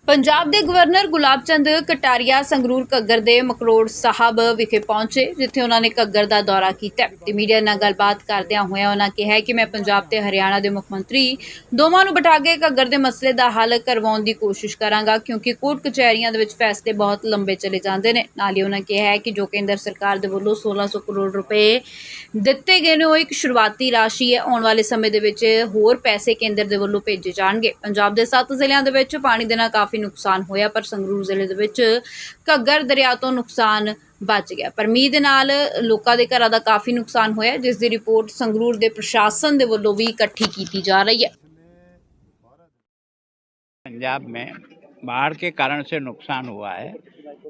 ਪੰਜਾਬ ਦੇ ਗਵਰਨਰ ਗੁਲਾਬ ਚੰਦ ਕਟਾਰੀਆ ਸੰਗਰੂਰ ਘੱਗਰ ਦੇ ਮਕਰੋੜ ਸਾਹਿਬ ਵਿਖੇ ਪਹੁੰਚੇ, ਜਿੱਥੇ ਉਹਨਾਂ ਨੇ ਘੱਗਰ ਦਾ ਦੌਰਾ ਕੀਤਾ ਤੇ ਮੀਡੀਆ ਨਾਲ ਗੱਲਬਾਤ ਕਰਦਿਆਂ ਹੋਇਆਂ ਉਹਨਾਂ ਕਿਹਾ ਕਿ ਮੈਂ ਪੰਜਾਬ ਤੇ ਹਰਿਆਣਾ ਦੇ ਮੁੱਖ ਮੰਤਰੀ ਦੋਵਾਂ ਨੂੰ ਬਿਠਾ ਕੇ ਘੱਗਰ ਦੇ ਮਸਲੇ ਦਾ ਹੱਲ ਕਰਵਾਉਣ ਦੀ ਕੋਸ਼ਿਸ਼ ਕਰਾਂਗਾ, ਕਿਉਂਕਿ ਕੋਰਟ ਕਚਹਿਰੀਆਂ ਦੇ ਵਿੱਚ ਫੈਸਲੇ ਬਹੁਤ ਲੰਬੇ ਚਲੇ ਜਾਂਦੇ ਨੇ। ਨਾਲ ਹੀ ਉਹਨਾਂ ਕਿਹਾ ਕਿ ਜੋ ਕੇਂਦਰ ਸਰਕਾਰ ਦੇ ਵੱਲੋਂ 1600 ਕਰੋੜ ਰੁਪਏ ਦਿੱਤੇ ਗਏ ਨੇ ਉਹ ਇੱਕ ਸ਼ੁਰੂਆਤੀ ਰਾਸ਼ੀ ਹੈ। ਆਉਣ ਵਾਲੇ ਸਮੇਂ ਦੇ ਵਿੱਚ ਹੋਰ ਪੈਸੇ ਕੇਂਦਰ ਦੇ ਵੱਲੋਂ ਭੇਜੇ ਜਾਣਗੇ। ਪੰਜਾਬ ਦੇ 7 ਜ਼ਿਲ੍ਹਿਆਂ ਦੇ ਵਿੱਚ ਪਾਣੀ ਦੇ ਨਾਲ ਕਾਫੀ नुकसान होया, पर संगरूर जिले दे विच घग्गर दरिया तो नुकसान बच गया, पर मींह दे नाल लोकां दे घरां दा काफ़ी नुकसान होया, जिस दी रिपोर्ट संगरूर दे प्रशासन दे वल्लों भी इकट्ठी की जा रही है। पंजाब में बाढ़ के कारण से नुकसान हुआ है।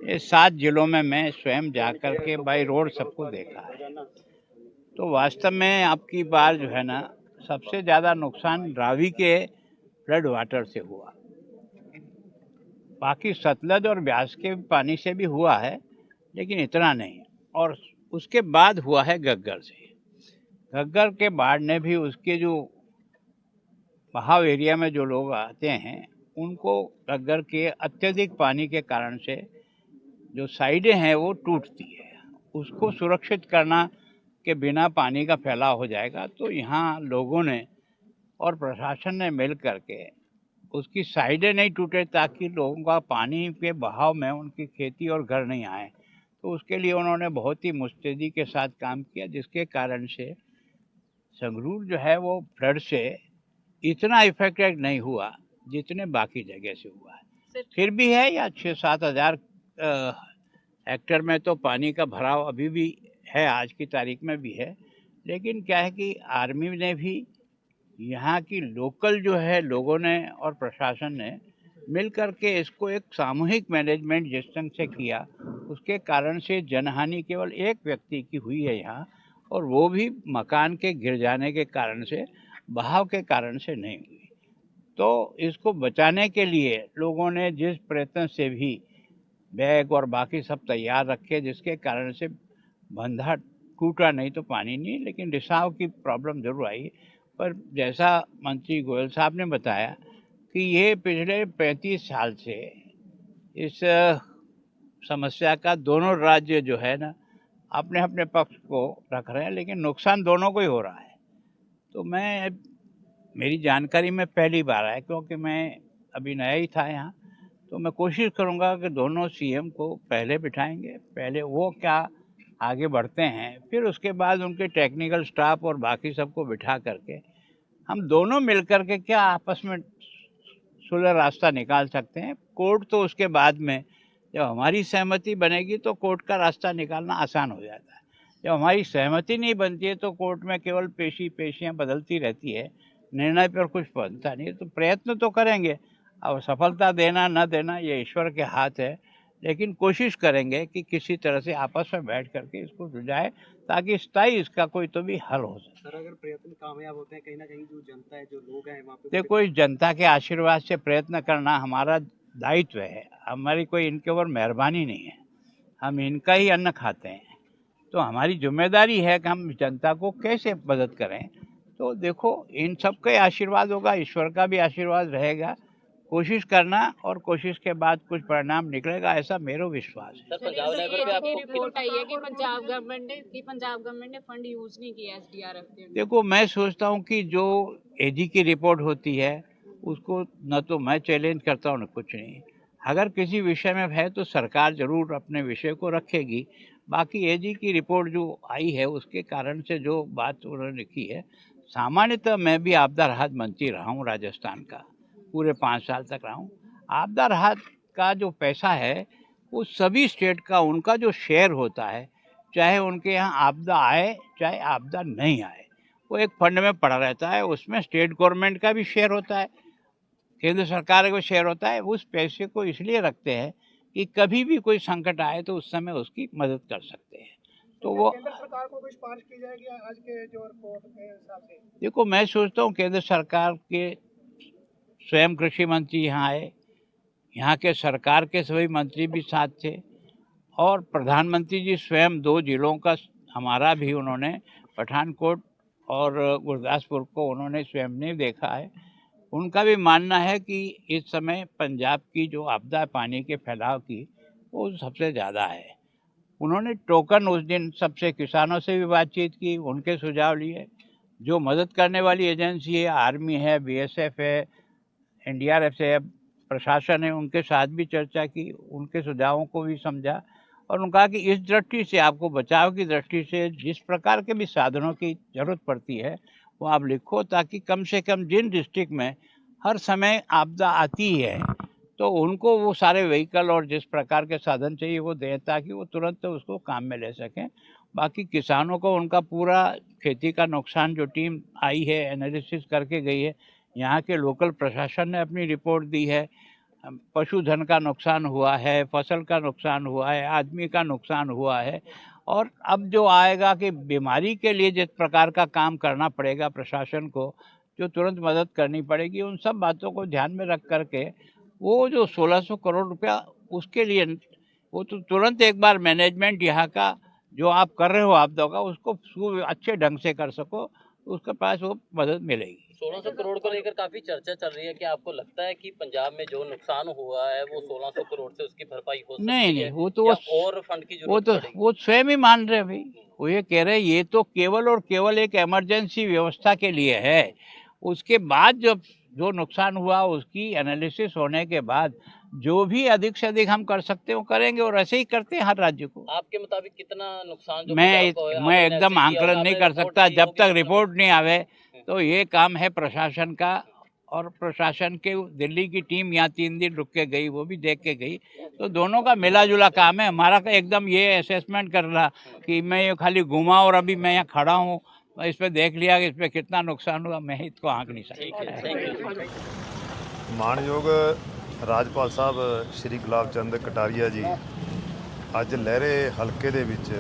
ये 7 जिलों में मैं स्वयं जाकर के बाई रोड सबको देखा है। तो वास्तव में आपकी बार जो है ना, सबसे ज़्यादा नुकसान रावी के फ्लड वाटर से हुआ। बाकी सतलज और ब्यास के पानी से भी हुआ है, लेकिन इतना नहीं। और उसके बाद हुआ है घग्गर से। घग्गर के बाढ़ ने भी उसके जो बहाव एरिया में जो लोग आते हैं उनको घग्गर के अत्यधिक पानी के कारण से जो साइडें हैं वो टूटती है। उसको सुरक्षित करना के बिना पानी का फैलाव हो जाएगा, तो यहाँ लोगों ने और प्रशासन ने मिल करके उसकी साइडें नहीं टूटे, ताकि लोगों का पानी के बहाव में उनकी खेती और घर नहीं आए। तो उसके लिए उन्होंने बहुत ही मुस्तैदी के साथ काम किया, जिसके कारण से संगरूर जो है वो फ्लड से इतना इफेक्टेड नहीं हुआ जितने बाकी जगह से हुआ है। फिर भी है या 6-7 हज़ार हेक्टेयर में तो पानी का भराव अभी भी है, आज की तारीख में भी है। लेकिन क्या है कि आर्मी ने भी, यहाँ की लोकल जो है लोगों ने और प्रशासन ने मिल कर के इसको एक सामूहिक मैनेजमेंट जिस ढंग से किया, उसके कारण से जनहानि केवल एक व्यक्ति की हुई है यहाँ, और वो भी मकान के गिर जाने के कारण से, बहाव के कारण से नहीं हुई। तो इसको बचाने के लिए लोगों ने जिस प्रयत्न से भी बैग और बाकी सब तैयार रखे, जिसके कारण से बंधा टूटा नहीं तो पानी नहीं, लेकिन रिसाव की प्रॉब्लम जरूर आई। पर जैसा मंत्री गोयल साहब ने बताया कि ये पिछले 35 साल से इस समस्या का दोनों राज्य जो है ना अपने अपने पक्ष को रख रहे हैं, लेकिन नुकसान दोनों को ही हो रहा है। तो मेरी जानकारी में पहली बार आया, क्योंकि मैं अभी नया ही था यहाँ, तो मैं कोशिश करूँगा कि दोनों सीएम को पहले बिठाएंगे, पहले वो क्या आगे बढ़ते हैं, फिर उसके बाद उनके टेक्निकल स्टाफ और बाकी सबको बिठा करके हम दोनों मिलकर के क्या आपस में सुलह रास्ता निकाल सकते हैं। कोर्ट तो उसके बाद में, जब हमारी सहमति बनेगी तो कोर्ट का रास्ता निकालना आसान हो जाता है। जब हमारी सहमति नहीं बनती है तो कोर्ट में केवल पेशियाँ बदलती रहती है, निर्णय पर कुछ बनता नहीं है। तो प्रयत्न तो करेंगे, अब सफलता देना न देना ये ईश्वर के हाथ है, लेकिन कोशिश करेंगे कि किसी तरह से आपस में बैठ करके इसको सुलझाए, ताकि स्थायी इसका कोई तो भी हल हो सके। सर, अगर प्रयत्न कामयाब होते हैं, कहीं ना कहीं जो जनता है, जो लोग हैं वहाँ पे, देखो इस जनता के आशीर्वाद से प्रयत्न करना हमारा दायित्व है, हमारी कोई इनके ऊपर मेहरबानी नहीं है, हम इनका ही अन्न खाते हैं। तो हमारी जिम्मेदारी है कि हम जनता को कैसे मदद करें। तो देखो इन सब का आशीर्वाद होगा, ईश्वर का भी आशीर्वाद रहेगा। कोशिश करना और कोशिश के बाद कुछ परिणाम निकलेगा, ऐसा मेरा विश्वास है। रिपोर्ट आई है कि पंजाब गवर्नमेंट ने फंड यूज नहीं किया एसडीआरएफ के। देखो मैं सोचता हूँ कि जो एजी की रिपोर्ट होती है उसको न तो मैं चैलेंज करता हूँ न कुछ नहीं। अगर किसी विषय में है तो सरकार जरूर अपने विषय को रखेगी। बाकी एजी की रिपोर्ट जो आई है उसके कारण से जो बात उन्होंने लिखी है, सामान्यतः मैं भी आपदा राहत मंत्री रहा हूँ राजस्थान का, पूरे 5 साल तक रहा हूँ। आपदा राहत का जो पैसा है वो सभी स्टेट का उनका जो शेयर होता है, चाहे उनके यहाँ आपदा आए चाहे आपदा नहीं आए, वो एक फंड में पड़ा रहता है। उसमें स्टेट गवर्नमेंट का भी शेयर होता है, केंद्र सरकार का शेयर होता है। उस पैसे को इसलिए रखते हैं कि कभी भी कोई संकट आए तो उस समय उसकी मदद कर सकते हैं। तो वो केंद्र सरकार को कुछ सिफारिश की जाएगी आज के जो रिपोर्ट के हिसाब से? देखो मैं सोचता हूँ केंद्र सरकार के स्वयं कृषि मंत्री यहाँ आए, यहाँ के सरकार के सभी मंत्री भी साथ थे, और प्रधानमंत्री जी स्वयं 2 जिलों का हमारा भी उन्होंने पठानकोट और गुरदासपुर को उन्होंने स्वयं ने देखा है। उनका भी मानना है कि इस समय पंजाब की जो आपदा है पानी के फैलाव की, वो सबसे ज़्यादा है। उन्होंने टोकन उस दिन सबसे किसानों से भी बातचीत की, उनके सुझाव लिए। जो मदद करने वाली एजेंसी है, आर्मी है, बीएसएफ है, एनडीआरएफ से प्रशासन है, उनके साथ भी चर्चा की, उनके सुझावों को भी समझा और उन्होंने कहा कि इस दृष्टि से आपको बचाव की दृष्टि से जिस प्रकार के भी साधनों की ज़रूरत पड़ती है वो आप लिखो, ताकि कम से कम जिन डिस्ट्रिक्ट में हर समय आपदा आती है तो उनको वो सारे व्हीकल और जिस प्रकार के साधन चाहिए वो दें, ताकि वो तुरंत उसको काम में ले सकें। बाकी किसानों को उनका पूरा खेती का नुकसान जो टीम आई है एनालिसिस करके गई है, यहाँ के लोकल प्रशासन ने अपनी रिपोर्ट दी है, पशुधन का नुकसान हुआ है, फसल का नुकसान हुआ है, आदमी का नुकसान हुआ है। और अब जो आएगा कि बीमारी के लिए जिस प्रकार का काम करना पड़ेगा प्रशासन को, जो तुरंत मदद करनी पड़ेगी, उन सब बातों को ध्यान में रख करके वो जो 1600 करोड़ रुपया उसके लिए वो तो तुरंत एक बार मैनेजमेंट यहाँ का जो आप कर रहे हो आपदा का उसको अच्छे ढंग से कर सको, तो उसके पास वो मदद मिलेगी। 1600 करोड़ को लेकर काफी चर्चा चल रही है कि आपको लगता है कि पंजाब में जो नुकसान हुआ है वो 1600 करोड़ से उसकी भरपाई हो सकती है? नहीं, वो तो और फंड की जरूरत पड़ेगी? वो स्वयं ही मान रहे भाई, वो ये कह रहे हैं ये तो केवल और केवल एक इमरजेंसी व्यवस्था के लिए है। उसके बाद जब जो नुकसान हुआ उसकी एनालिसिस होने के बाद जो भी अधिक से अधिक हम कर सकते हैं वो करेंगे, और ऐसे ही करते हैं हर राज्य को। आपके मुताबिक कितना नुकसान जो मैं एकदम आंकलन नहीं कर सकता जब तक रिपोर्ट नहीं आवे। तो ये काम है प्रशासन का, और प्रशासन के दिल्ली की टीम यहाँ 3 दिन रुक के गई, वो भी देख के गई, तो दोनों का मिला जुला काम है। हमारा का एकदम ये असेसमेंट करना कि मैं ये खाली घूमा और अभी मैं यहाँ खड़ा हूँ, इस पर देख लिया कि इस पर कितना नुकसान हुआ, मैं इसको आंक नहीं सकता। ਮਾਣਯੋਗ ਰਾਜਪਾਲ ਸਾਹਿਬ ਸ਼੍ਰੀ ਗੁਲਾਬ ਚੰਦ ਕਟਾਰੀਆ ਜੀ ਅੱਜ ਲਹਿਰੇ ਹਲਕੇ ਦੇ ਵਿੱਚ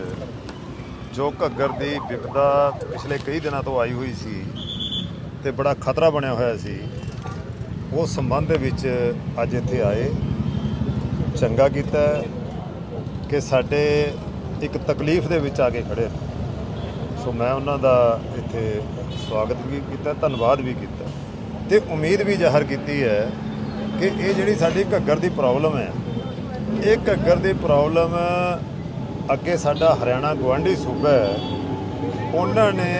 ਜੋ ਘੱਗਰ ਦੀ ਵਿਪਦਾ ਪਿਛਲੇ ਕਈ ਦਿਨਾਂ ਤੋਂ ਆਈ ਹੋਈ ਸੀ ਤੇ ਬੜਾ ਖਤਰਾ ਬਣਿਆ ਹੋਇਆ ਸੀ, ਉਸ ਸੰਬੰਧ ਦੇ ਵਿੱਚ ਅੱਜ ਇੱਥੇ ਆਏ। ਚੰਗਾ ਕੀਤਾ ਕਿ ਸਾਡੇ ਇੱਕ ਤਕਲੀਫ ਦੇ ਵਿੱਚ ਆ ਕੇ ਖੜੇ ਨੇ, ਸੋ ਮੈਂ ਉਹਨਾਂ ਦਾ ਇੱਥੇ ਸਵਾਗਤ ਵੀ ਕੀਤਾ, ਧੰਨਵਾਦ ਵੀ ਕੀਤਾ ਤੇ ਉਮੀਦ ਵੀ ਜ਼ਾਹਰ ਕੀਤੀ ਹੈ ਕਿ ਇਹ ਜਿਹੜੀ ਸਾਡੀ ਘੱਗਰ ਦੀ ਪ੍ਰੋਬਲਮ ਹੈ, ਇਹ ਘੱਗਰ ਦੀ ਪ੍ਰੋਬਲਮ ਅੱਗੇ ਸਾਡਾ ਹਰਿਆਣਾ ਗੁਆਂਢੀ ਸੂਬਾ ਹੈ, ਉਹਨਾਂ ਨੇ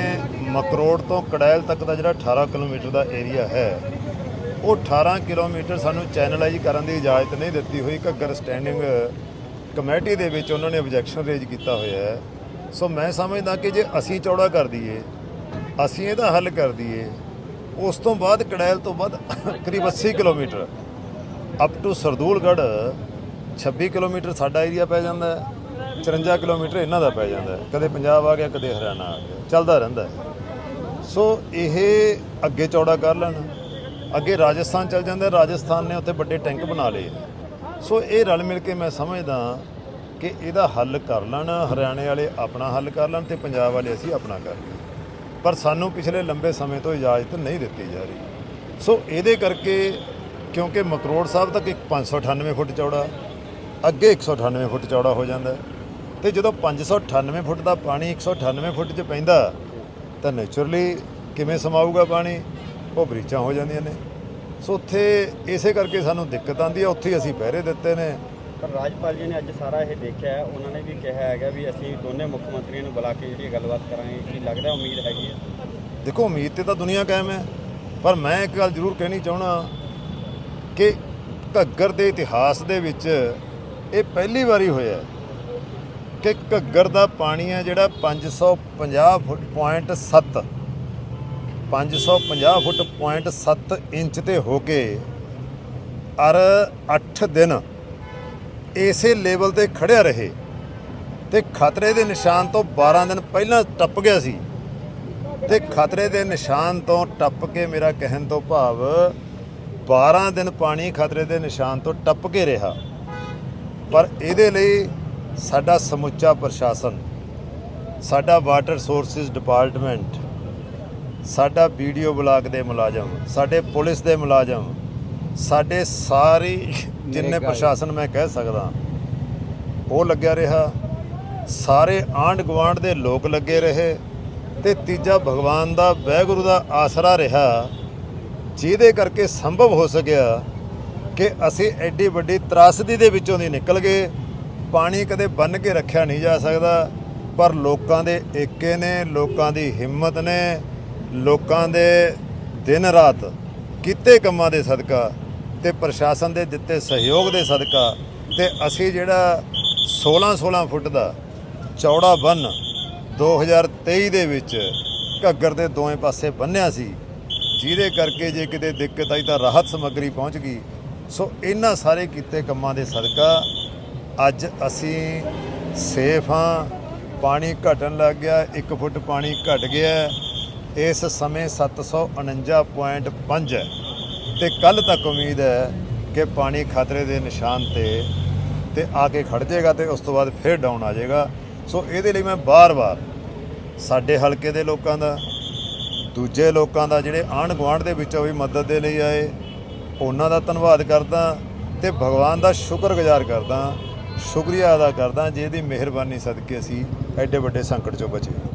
ਮਕਰੋੜ ਤੋਂ ਕੜੈਲ ਤੱਕ ਦਾ ਜਿਹੜਾ 18 ਕਿਲੋਮੀਟਰ ਦਾ ਏਰੀਆ ਹੈ, ਉਹ 18 ਕਿਲੋਮੀਟਰ ਸਾਨੂੰ ਚੈਨਲਾਈਜ਼ ਕਰਨ ਦੀ ਇਜਾਜ਼ਤ ਨਹੀਂ ਦਿੱਤੀ ਹੋਈ। ਘੱਗਰ ਸਟੈਂਡਿੰਗ ਕਮੇਟੀ ਦੇ ਵਿੱਚ ਉਹਨਾਂ ਨੇ ਆਬਜੈਕਸ਼ਨ ਰੇਜ਼ ਕੀਤਾ ਹੋਇਆ ਹੈ। ਸੋ ਮੈਂ ਸਮਝਦਾ ਕਿ ਜੇ ਅਸੀਂ ਚੌੜਾ ਕਰ ਦਈਏ, ਅਸੀਂ ਇਹਦਾ ਹੱਲ ਕਰ ਦਈਏ, ਉਸ ਤੋਂ ਬਾਅਦ ਕੜੈਲ ਤੋਂ ਬਾਅਦ ਕਰੀਬ 80 kilometre up to Sardulgarh 26 kilometre ਸਾਡਾ ਏਰੀਆ ਪੈ ਜਾਂਦਾ ਹੈ, 54 ਕਿਲੋਮੀਟਰ ਇਹਨਾਂ ਦਾ ਪੈ ਜਾਂਦਾ ਹੈ। ਕਦੇ ਪੰਜਾਬ ਆ ਗਿਆ, ਕਦੇ ਹਰਿਆਣਾ ਆ ਗਿਆ, ਚੱਲਦਾ ਰਹਿੰਦਾ ਹੈ। ਸੋ ਇਹ ਅੱਗੇ ਚੌੜਾ ਕਰ ਲੈਣ, ਅੱਗੇ ਰਾਜਸਥਾਨ ਚੱਲ ਜਾਂਦਾ, ਰਾਜਸਥਾਨ ਨੇ ਉੱਥੇ ਵੱਡੇ ਟੈਂਕ ਬਣਾ ਲਏ। ਸੋ ਇਹ ਰਲ ਮਿਲ ਕੇ ਮੈਂ ਸਮਝਦਾ ਕਿ ਇਹਦਾ ਹੱਲ ਕਰ ਲੈਣ, ਹਰਿਆਣੇ ਵਾਲੇ ਆਪਣਾ ਹੱਲ ਕਰ ਲੈਣ ਤੇ ਪੰਜਾਬ ਵਾਲੇ ਅਸੀਂ ਆਪਣਾ ਕਰ ਲਈਏ। ਪਰ ਸਾਨੂੰ ਪਿਛਲੇ ਲੰਬੇ ਸਮੇਂ ਤੋਂ ਇਜਾਜ਼ਤ ਨਹੀਂ ਦਿੱਤੀ ਜਾ ਰਹੀ। ਸੋ ਇਹਦੇ ਕਰਕੇ ਕਿਉਂਕਿ ਮਕਰੋੜ ਸਾਹਿਬ ਤੱਕ 598 ਫੁੱਟ ਚੌੜਾ, ਅੱਗੇ 198 ਫੁੱਟ ਚੌੜਾ ਹੋ ਜਾਂਦਾ, ਤੇ ਜਦੋਂ 598 ਫੁੱਟ ਦਾ ਪਾਣੀ 198 ਫੁੱਟ 'ਚ ਪੈਂਦਾ ਤਾਂ ਨੇਚਰਲੀ ਕਿਵੇਂ ਸਮਾਊਗਾ ਪਾਣੀ, ਉਹ ਬਰੀਚਾਂ ਹੋ ਜਾਂਦੀਆਂ ਨੇ। ਸੋ ਉੱਥੇ ਇਸੇ ਕਰਕੇ ਸਾਨੂੰ ਦਿੱਕਤ ਆਉਂਦੀ ਹੈ, ਉੱਥੇ ਅਸੀਂ ਪਹਿਰੇ ਦਿੱਤੇ ਨੇ। ਪਰ ਰਾਜਪਾਲ ਜੀ ਨੇ ਅੱਜ ਸਾਰਾ ਇਹ ਦੇਖਿਆ, ਉਹਨਾਂ ਨੇ ਵੀ ਕਿਹਾ ਹੈਗਾ ਵੀ ਅਸੀਂ ਦੋਨੇ ਮੁੱਖ ਮੰਤਰੀਆਂ ਨੂੰ ਬੁਲਾ ਕੇ ਜਿਹੜੀ ਗੱਲਬਾਤ ਕਰਾਂਗੇ। ਕੀ ਲੱਗਦਾ ਉਮੀਦ ਹੈਗੀ ਹੈ? ਦੇਖੋ ਉਮੀਦ ਤੇ ਤਾਂ ਦੁਨੀਆ ਕਾਇਮ ਹੈ, ਪਰ ਮੈਂ ਇੱਕ ਗੱਲ ਜ਼ਰੂਰ ਕਹਿਣੀ ਚਾਹੁੰਦਾ ਕਿ ਘੱਗਰ ਦੇ ਇਤਿਹਾਸ ਦੇ ਵਿੱਚ ਇਹ ਪਹਿਲੀ ਵਾਰੀ ਹੋਇਆ ਕਿ ਘੱਗਰ ਦਾ ਪਾਣੀ ਹੈ ਜਿਹੜਾ 550 ਫੁੱਟ ਪੁਆਇੰਟ 7 550 ਫੁੱਟ ਪੁਆਇੰਟ 7 ਇੰਚ ਤੇ ਹੋ ਕੇ ਔਰ 8 ਦਿਨ ਇਸੇ ਲੈਵਲ ਤੇ ਖੜਿਆ ਰਹੇ ਤੇ ਖਤਰੇ ਦੇ ਨਿਸ਼ਾਨ ਤੋਂ 12 ਦਿਨ ਪਹਿਲਾਂ ਟੱਪ ਗਿਆ ਸੀ, ਤੇ ਖਤਰੇ ਦੇ ਨਿਸ਼ਾਨ ਤੋਂ ਟੱਪ ਕੇ, ਮੇਰਾ ਕਹਿਣ ਤੋਂ ਭਾਵ 12 ਦਿਨ ਪਾਣੀ ਖਤਰੇ ਦੇ ਨਿਸ਼ਾਨ ਤੋਂ ਟੱਪ ਕੇ ਰਿਹਾ। ਪਰ ਇਹਦੇ ਲਈ ਸਾਡਾ ਸਮੁੱਚਾ ਪ੍ਰਸ਼ਾਸਨ, ਸਾਡਾ ਵਾਟਰ ਸੋਰਸਿਸ ਡਿਪਾਰਟਮੈਂਟ, ਸਾਡਾ BDO ਬਲਾਕ ਦੇ ਮੁਲਾਜ਼ਮ, ਸਾਡੇ ਪੁਲਿਸ ਦੇ ਮੁਲਾਜ਼ਮ, ਸਾਡੇ ਸਾਰੀ ਜਿੰਨੇ ਪ੍ਰਸ਼ਾਸਨ ਮੈਂ ਕਹਿ ਸਕਦਾ ਉਹ ਲੱਗਿਆ ਰਿਹਾ, ਸਾਰੇ ਆਂਢ ਗੁਆਂਢ ਦੇ ਲੋਕ ਲੱਗੇ ਰਹੇ, ਤੇ ਤੀਜਾ ਭਗਵਾਨ ਦਾ ਵਾਹਿਗੁਰੂ ਦਾ ਆਸਰਾ ਰਿਹਾ ਜਿਹਦੇ ਕਰਕੇ ਸੰਭਵ ਹੋ ਸਕਿਆ ਕਿ ਅਸੀਂ ਐਡੀ ਵੱਡੀ ਤਰਾਸਦੀ ਦੇ ਵਿੱਚੋਂ ਦੀ ਨਿਕਲ ਗਏ। ਪਾਣੀ ਕਦੇ ਬੰਨ੍ਹ ਕੇ ਰੱਖਿਆ ਨਹੀਂ ਜਾ ਸਕਦਾ, ਪਰ ਲੋਕਾਂ ਦੇ ਏਕੇ ਨੇ, ਲੋਕਾਂ ਦੀ ਹਿੰਮਤ ਨੇ, ਲੋਕਾਂ ਦੇ ਦਿਨ ਰਾਤ ਕੀਤੇ ਕੰਮਾਂ ਦੇ ਸਦਕਾ ਤੇ ਪ੍ਰਸ਼ਾਸਨ ਦੇ ਦਿੱਤੇ ਸਹਿਯੋਗ ਦੇ ਸਦਕਾ ਤੇ ਅਸੀਂ ਜਿਹੜਾ 16 ਫੁੱਟ ਦਾ ਚੌੜਾ ਬੰਨ੍ਹ 2023 ਦੇ ਵਿੱਚ ਘੱਗਰ ਦੇ ਦੋਵੇਂ ਪਾਸੇ ਬੰਨ੍ਹਿਆ ਸੀ, ਜਿਹਦੇ ਕਰਕੇ ਜੇ ਕਿਤੇ ਦਿੱਕਤ ਆਈ ਤਾਂ ਰਾਹਤ ਸਮੱਗਰੀ ਪਹੁੰਚ ਗਈ। ਸੋ ਇਹਨਾਂ ਸਾਰੇ ਕੀਤੇ ਕੰਮਾਂ ਦੇ ਸਦਕਾ ਅੱਜ ਅਸੀਂ ਸੇਫ ਹਾਂ। ਪਾਣੀ ਘਟਣ ਲੱਗ ਗਿਆ, 1 ਫੁੱਟ ਪਾਣੀ ਘਟ ਗਿਆ, ਇਸ ਸਮੇਂ 749.5 ਹੈ ਤੇ ਕੱਲ ਤੱਕ ਉਮੀਦ ਹੈ ਕਿ ਪਾਣੀ ਖਤਰੇ ਦੇ ਨਿਸ਼ਾਨ ਤੇ ਆ ਕੇ ਖੜ ਜਾਏਗਾ ਤੇ ਉਸ ਤੋਂ ਬਾਅਦ ਫਿਰ ਡਾਊਨ ਆ ਜਾਏਗਾ। ਸੋ ਇਹਦੇ ਲਈ ਮੈਂ ਬਾਰ-ਬਾਰ ਸਾਡੇ ਹਲਕੇ ਦੇ ਲੋਕਾਂ ਦਾ, ਦੂਜੇ ਲੋਕਾਂ ਦਾ ਜਿਹੜੇ ਆਂਢ ਗੁਆਂਢ ਦੇ ਵਿੱਚੋਂ ਵੀ ਮਦਦ ਦੇ ਲਈ ਆਏ, ਉਹਨਾਂ ਦਾ ਧੰਨਵਾਦ ਕਰਦਾ ਤੇ ਭਗਵਾਨ ਦਾ ਸ਼ੁਕਰਗੁਜ਼ਾਰ ਕਰਦਾ, ਸ਼ੁਕਰੀਆ ਅਦਾ ਕਰਦਾ ਜਿਹਦੀ ਮਿਹਰਬਾਨੀ ਸਦਕੇ ਅਸੀਂ ਐਡੇ ਵੱਡੇ ਸੰਕਟ ਚੋਂ ਬਚੇ।